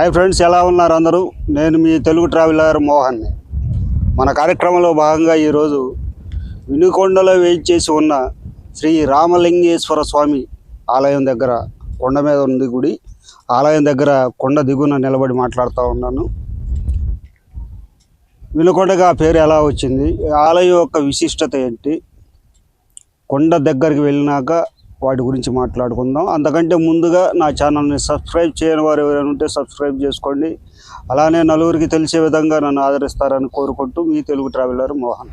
Hi friends, ఎలా ఉన్నారు అందరూ? నేను మీ తెలుగు ట్రావెలర్ మోహన్ని. మన కార్యక్రమంలో భాగంగా ఈరోజు వినుకొండలో వేయించేసి ఉన్న శ్రీ రామలింగేశ్వర స్వామి ఆలయం దగ్గర, కొండ మీద ఉంది గుడి. ఆలయం దగ్గర కొండ దిగున నిలబడి మాట్లాడుతూ ఉన్నాను. వినుకొండగా పేరు ఎలా వచ్చింది, ఆలయం యొక్క విశిష్టత ఏంటి, కొండ దగ్గరికి వెళ్ళినాక వాటి గురించి మాట్లాడుకుందాం. అంతకంటే ముందుగా నా ఛానల్ని సబ్స్క్రైబ్ చేయని వారు ఎవరైనా ఉంటే సబ్స్క్రైబ్ చేసుకోండి. అలానే నలుగురికి తెలిసే విధంగా నన్ను ఆదరిస్తారని కోరుకుంటూ మీ తెలుగు ట్రావెలర్ మోహన్.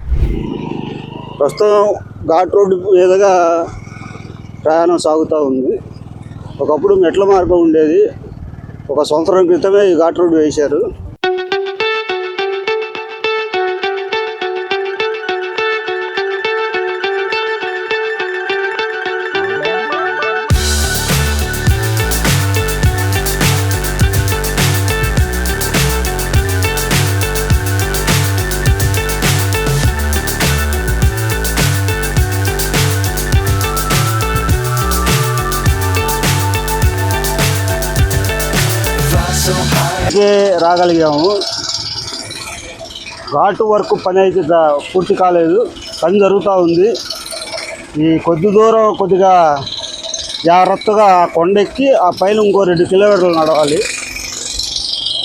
ప్రస్తుతం ఘాట్ రోడ్డు మీదుగా ప్రయాణం సాగుతూ ఉంది. ఒకప్పుడు మెట్ల మార్గం ఉండేది. 1 సంవత్సరం క్రితమే ఈ ఘాట్ రోడ్డు వేశారు. రాగలిగాము. ఘాటు వరకు పని అయితే పూర్తి కాలేదు, పని జరుగుతూ ఉంది. ఈ కొద్ది దూరం కొద్దిగా జాగ్రత్తగా కొండెక్కి ఆ పైన ఇంకో 2 కిలోమీటర్లు నడవాలి.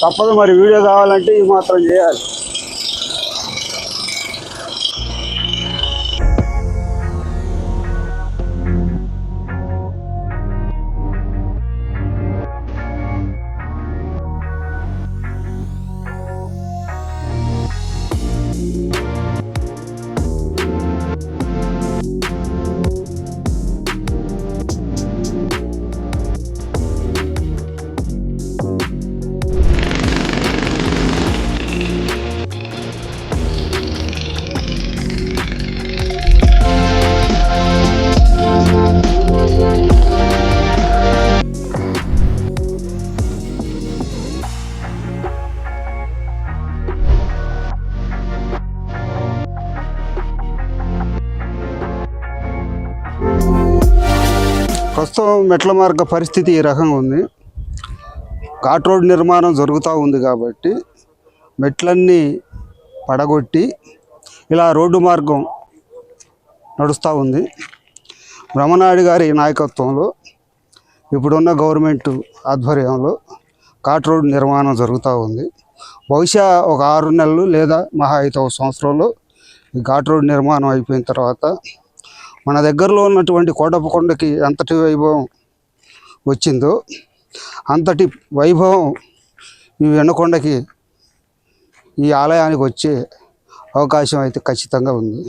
తప్పదు, మరి వీడియో కావాలంటే ఈ మాత్రం చేయాలి. ప్రస్తుతం మెట్ల మార్గ పరిస్థితి ఈ రకంగా ఉంది. ఘాట్ రోడ్ నిర్మాణం జరుగుతూ ఉంది కాబట్టి మెట్లన్నీ పడగొట్టి ఇలా రోడ్డు మార్గం నడుస్తూ ఉంది. బ్రహ్మనాయుడు గారి నాయకత్వంలో, ఇప్పుడున్న గవర్నమెంట్ ఆధ్వర్యంలో ఘాట్ రోడ్ నిర్మాణం జరుగుతూ ఉంది. బహుశా ఒక 6 నెలలు లేదా మహా అయితే 1 సంవత్సరంలో ఈ ఘాట్ రోడ్ నిర్మాణం అయిపోయిన తర్వాత మన దగ్గరలో ఉన్నటువంటి కోటప్పకొండకి ఎంతటి వైభవం వచ్చిందో అంతటి వైభవం ఈ వినుకొండకి, ఈ ఆలయానికి వచ్చే అవకాశం అయితే ఖచ్చితంగా ఉంది.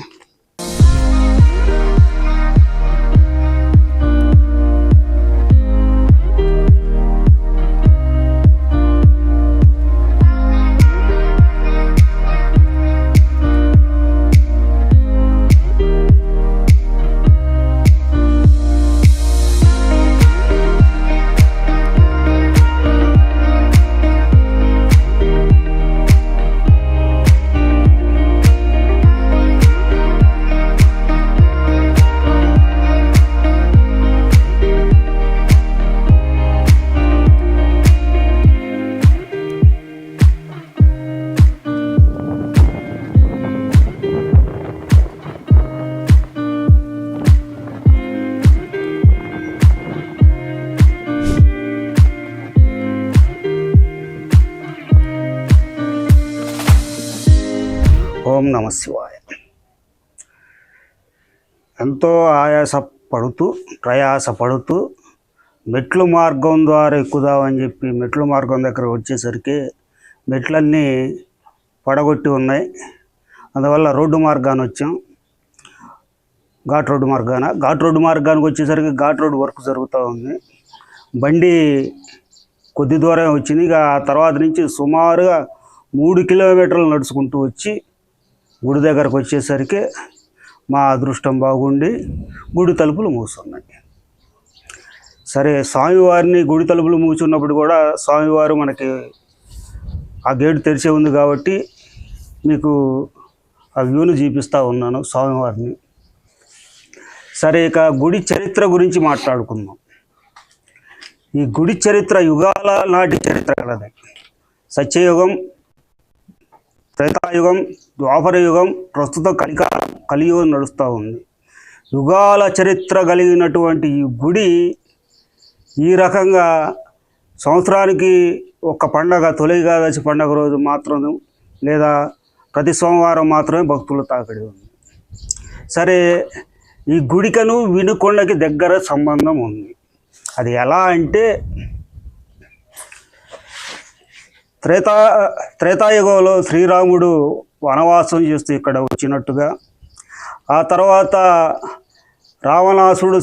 ఓం నమ శివాయ. ఎంతో ప్రయాసపడుతూ మెట్లు మార్గం ద్వారా ఎక్కుదామని చెప్పి మెట్లు మార్గం దగ్గర వచ్చేసరికి మెట్లన్నీ పడగొట్టి ఉన్నాయి. అందువల్ల రోడ్డు మార్గాన్ని వచ్చాం. ఘాట్ రోడ్డు మార్గానికి వచ్చేసరికి ఘాట్ రోడ్డు వర్క్ జరుగుతూ ఉంది. బండి కొద్ది దూరం వచ్చింది. ఇక ఆ తర్వాత నుంచి సుమారుగా 3 కిలోమీటర్లు నడుచుకుంటూ వచ్చి గుడి దగ్గరకు వచ్చేసరికి మా అదృష్టం బాగుండి గుడి తలుపులు మూసున్నాయి. సరే, స్వామివారిని గుడి తలుపులు మూసున్నప్పుడు కూడా స్వామివారు మనకి ఆ గేటు తెరిచే ఉంది కాబట్టి మీకు ఆ వ్యూను చూపిస్తూ ఉన్నాను స్వామివారిని. సరే, ఇక గుడి చరిత్ర గురించి మాట్లాడుకుందాం. ఈ గుడి చరిత్ర యుగాల నాటి చరిత్ర కలది. సత్యయుగం, త్రేతాయుగం, ద్వాపర యుగం, ప్రస్తుతం కలియుగం నడుస్తూ ఉంది. యుగాల చరిత్ర కలిగినటువంటి ఈ గుడి ఈ రకంగా సంవత్సరానికి ఒక పండగ, తొలి ఏకాదశి పండగ రోజు మాత్రం లేదా ప్రతి సోమవారం మాత్రమే భక్తులు తాకిడి ఉంది. సరే, ఈ గుడికను వినుకొండకి దగ్గర సంబంధం ఉంది. అది ఎలా అంటే త్రేతాయుగంలో శ్రీరాముడు వనవాసం చేస్తూ ఇక్కడ వచ్చినట్టుగా, ఆ తర్వాత రావణాసుడు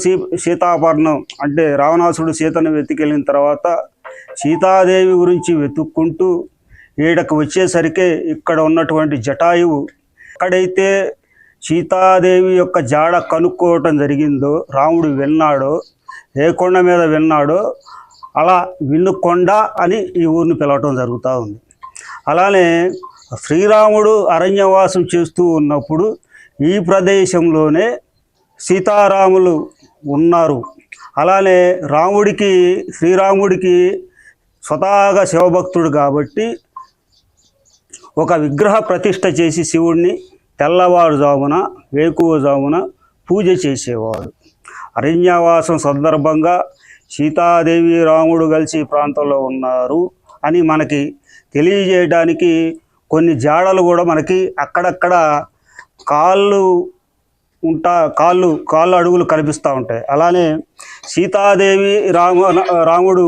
సీతాపహరణం అంటే రావణాసుడు సీతను వెతికెళ్ళిన తర్వాత సీతాదేవి గురించి వెతుక్కుంటూ ఈడకు వచ్చేసరికి ఇక్కడ ఉన్నటువంటి జటాయువు ఎక్కడైతే సీతాదేవి యొక్క జాడ కనుక్కోవటం జరిగిందో, రాముడు విన్నాడో, ఏ కొండ మీద విన్నాడో అలా వినుకొండ అని ఈ ఊరిని పిలవటం జరుగుతూ ఉంది. అలానే శ్రీరాముడు అరణ్యవాసం చేస్తూ ఉన్నప్పుడు ఈ ప్రదేశంలోనే సీతారాములు ఉన్నారు. అలానే శ్రీరాముడికి స్వతహాగా శివభక్తుడు కాబట్టి ఒక విగ్రహ ప్రతిష్ఠ చేసి శివుడిని తెల్లవారుజామున వేకువజామున పూజ చేసేవాడు. అరణ్యవాసం సందర్భంగా సీతాదేవి రాముడు కలిసి ఈ ప్రాంతంలో ఉన్నారు అని మనకి తెలియజేయడానికి కొన్ని జాడలు కూడా మనకి అక్కడక్కడ కాళ్ళు అడుగులు కనిపిస్తూ ఉంటాయి. అలానే సీతాదేవి రాముడు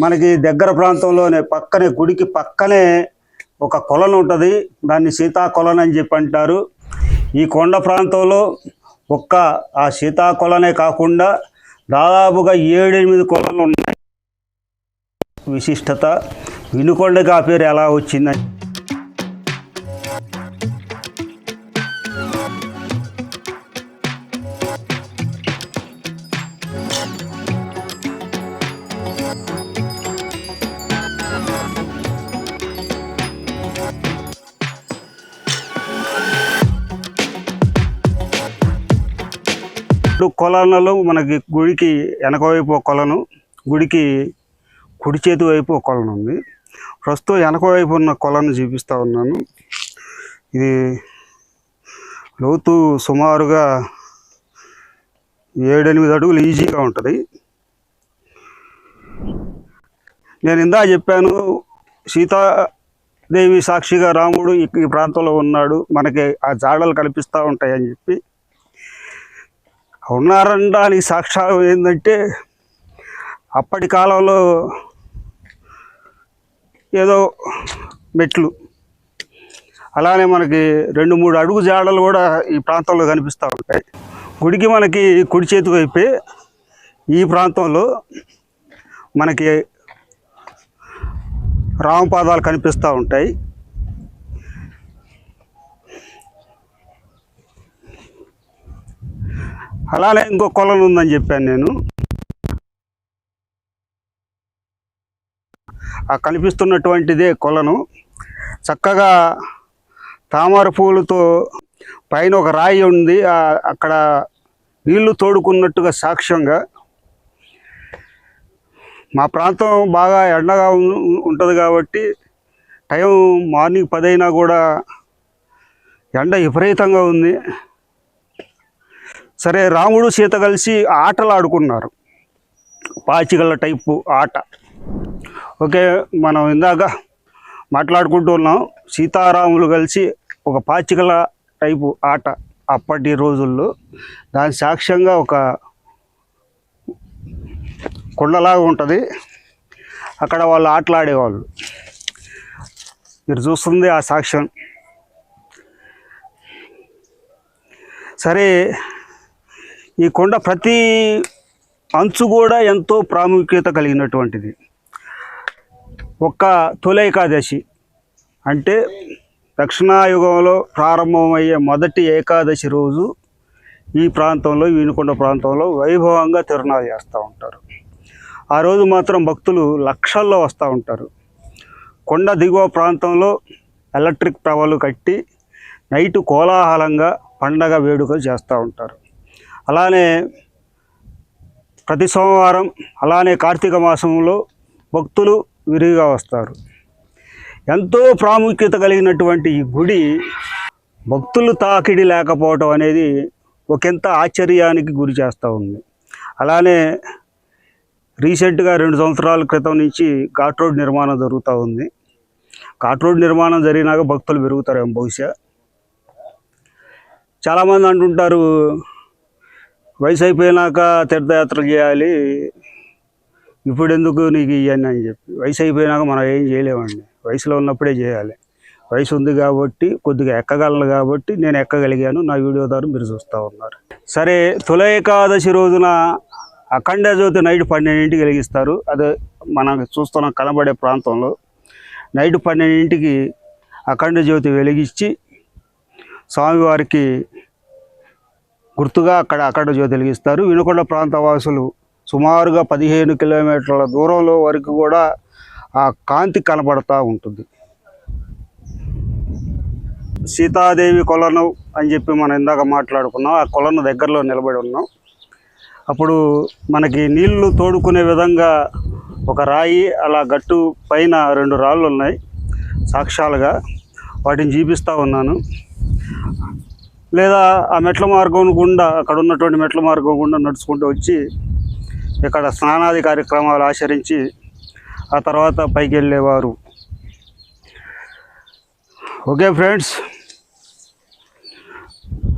మనకి దగ్గర ప్రాంతంలోనే గుడికి పక్కనే ఒక కొలను ఉంటుంది. దాన్ని సీతాకొలను అని చెప్పి అంటారు. ఈ కొండ ప్రాంతంలో ఆ సీతాకొలనే కాకుండా దాదాపుగా 7-8 కొలలు ఉన్నాయి. విశిష్టత వినుకొండకి ఆ పేరు ఎలా వచ్చిందని కొలనలో మనకి గుడికి వెనకవైపు ఒక కొలను, గుడికి కుడి చేతి వైపు ఒక కొలను ఉంది. ప్రస్తుతం వెనకవైపు ఉన్న కొలను చూపిస్తూ ఉన్నాను. ఇది లోతు సుమారుగా 7-8 అడుగులు ఈజీగా ఉంటుంది. నేను ఇందా చెప్పాను, సీతాదేవి సాక్షిగా రాముడు ఈ ప్రాంతంలో ఉన్నాడు, మనకి ఆ జాడలు కనిపిస్తూ ఉంటాయని చెప్పి. ఉన్నారనడానికి సాక్ష్యం ఏంటంటే అప్పటి కాలంలో ఏదో మెట్లు, అలానే మనకి 2-3 అడుగు జాడలు కూడా ఈ ప్రాంతంలో కనిపిస్తూ ఉంటాయి. గుడికి మనకి కుడి చేతి వైపే ఈ ప్రాంతంలో మనకి రామపాదాలు కనిపిస్తూ ఉంటాయి. అలానే ఇంకో కొలను ఉందని చెప్పాను నేను. ఆ కనిపిస్తున్నటువంటిదే కొలను. చక్కగా తామర పూలతో పైన ఒక రాయి ఉంది, అక్కడ నీళ్లు తోడుకున్నట్టుగా సాక్ష్యంగా. మా ప్రాంతం బాగా ఎండగా ఉంటుంది కాబట్టి టైం మార్నింగ్ 10 అయినా కూడా ఎండ విపరీతంగా ఉంది. సరే, రాముడు సీత కలిసి ఆటలు ఆడుకున్నారు, పాచికల టైపు ఆట. ఓకే, మనం ఇందాక మాట్లాడుకుంటూ ఉన్నాం, సీతారాములు కలిసి ఒక పాచికల టైపు ఆట అప్పటి రోజుల్లో. దాని సాక్ష్యంగా ఒక కొండలాగా ఉంటుంది, అక్కడ వాళ్ళు ఆటలాడేవాళ్ళు. మీరు చూస్తుంది ఆ సాక్ష్యం. సరే, ఈ కొండ ప్రతి అంచు కూడా ఎంతో ప్రాముఖ్యత కలిగినటువంటిది. తొలి ఏకాదశి అంటే దక్షిణాయుగంలో ప్రారంభమయ్యే మొదటి ఏకాదశి రోజు ఈ ప్రాంతంలో, వినుకొండ ప్రాంతంలో వైభవంగా తిరునాళ్ళు చేస్తూ ఉంటారు. ఆ రోజు మాత్రం భక్తులు లక్షల్లో వస్తూ ఉంటారు. కొండ దిగువ ప్రాంతంలో ఎలక్ట్రిక్ ప్రవలు కట్టి నైటు కోలాహలంగా పండగ వేడుకలు చేస్తూ ఉంటారు. అలానే ప్రతి సోమవారం అలానే కార్తీక మాసంలో భక్తులు విరివిగా వస్తారు. ఎంతో ప్రాముఖ్యత కలిగినటువంటి ఈ గుడి భక్తులు తాకిడి లేకపోవటం అనేది ఒకంత ఆశ్చర్యానికి గురి చేస్తూ ఉంది. అలానే రీసెంట్గా 2 సంవత్సరాల క్రితం నుంచి ఘాట్ రోడ్ నిర్మాణం జరుగుతూ ఉంది. ఘాట్ రోడ్ నిర్మాణం జరిగినాక భక్తులు పెరుగుతారేమో బహుశా. చాలామంది అంటుంటారు వయసు అయిపోయినాక తీర్థయాత్రలు చేయాలి, ఇప్పుడు ఎందుకు నీకు ఇవన్నీ అని చెప్పి. వయసు అయిపోయినాక మనం ఏం చేయలేమండి, వయసులో ఉన్నప్పుడే చేయాలి. వయసు ఉంది కాబట్టి కొద్దిగా ఎక్కగలను కాబట్టి నేను ఎక్కగలిగాను. నా వీడియో ద్వారా మీరు చూస్తూ ఉన్నారు. సరే, తొలి ఏకాదశి రోజున అఖండ జ్యోతి నైట్ 12ంటికి వెలిగిస్తారు. అదే మనం చూస్తున్న కనబడే ప్రాంతంలో నైట్ 12ంటికి అఖండ జ్యోతి వెలిగించి స్వామివారికి గుర్తుగా అక్కడ అఖండ జ్యోతి వెలిగిస్తారు. వినుకొండ ప్రాంత వాసులు సుమారుగా 15 కిలోమీటర్ల దూరంలో వరకు కూడా ఆ కాంతి కనబడుతూ ఉంటుంది. సీతాదేవి కొలను అని చెప్పి మనం ఇందాక మాట్లాడుకున్నాం. ఆ కొలను దగ్గరలో నిలబడి ఉన్నాం. అప్పుడు మనకి నీళ్లు తోడుకునే విధంగా ఒక రాయి, అలా గట్టు పైన 2 రాళ్ళు ఉన్నాయి సాక్ష్యాలుగా, వాటిని చూపిస్తూ ఉన్నాను. లేదా ఆ మెట్ల మార్గం గుండా, అక్కడ ఉన్నటువంటి మెట్ల మార్గం గుండా నడుచుకుంటూ వచ్చి ఇక్కడ స్నానాది కార్యక్రమాలు ఆచరించి ఆ తర్వాత పైకి వెళ్ళేవారు. Okay friends,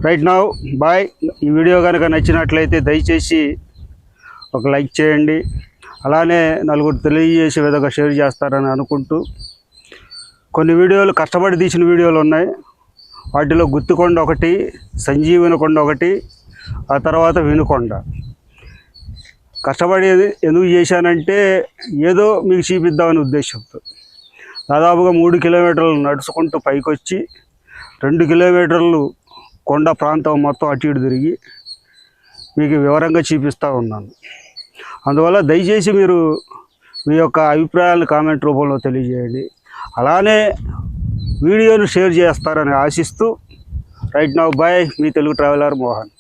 right now bye. ఈ వీడియో కనుక నచ్చినట్లయితే దయచేసి ఒక లైక్ చేయండి. అలానే నలుగురు తెలియజేసే విధంగా షేర్ చేస్తారని అనుకుంటూ, కొన్ని వీడియోలు కష్టపడి తీసిన వీడియోలు ఉన్నాయి. వాటిలో గుత్తికొండ ఒకటి, సంజీవని కొండ ఒకటి, ఆ తర్వాత వినుకొండ. కష్టపడి ఎందుకు చేశానంటే ఏదో మీకు చూపిద్దామనే ఉద్దేశంతో. దాదాపుగా 3 కిలోమీటర్లు నడుచుకుంటూ పైకి వచ్చి 2 కిలోమీటర్లు కొండ ప్రాంతం మొత్తం అటు ఇటు తిరిగి మీకు వివరంగా చూపిస్తూ ఉన్నాను. అందువల్ల దయచేసి మీరు మీ యొక్క అభిప్రాయాలను కామెంట్ రూపంలో తెలియజేయండి. అలానే వీడియోను షేర్ చేస్తారని ఆశిస్తూ రైట్ నౌ బాయ్, మీ తెలుగు ట్రావెలర్ మోహన్.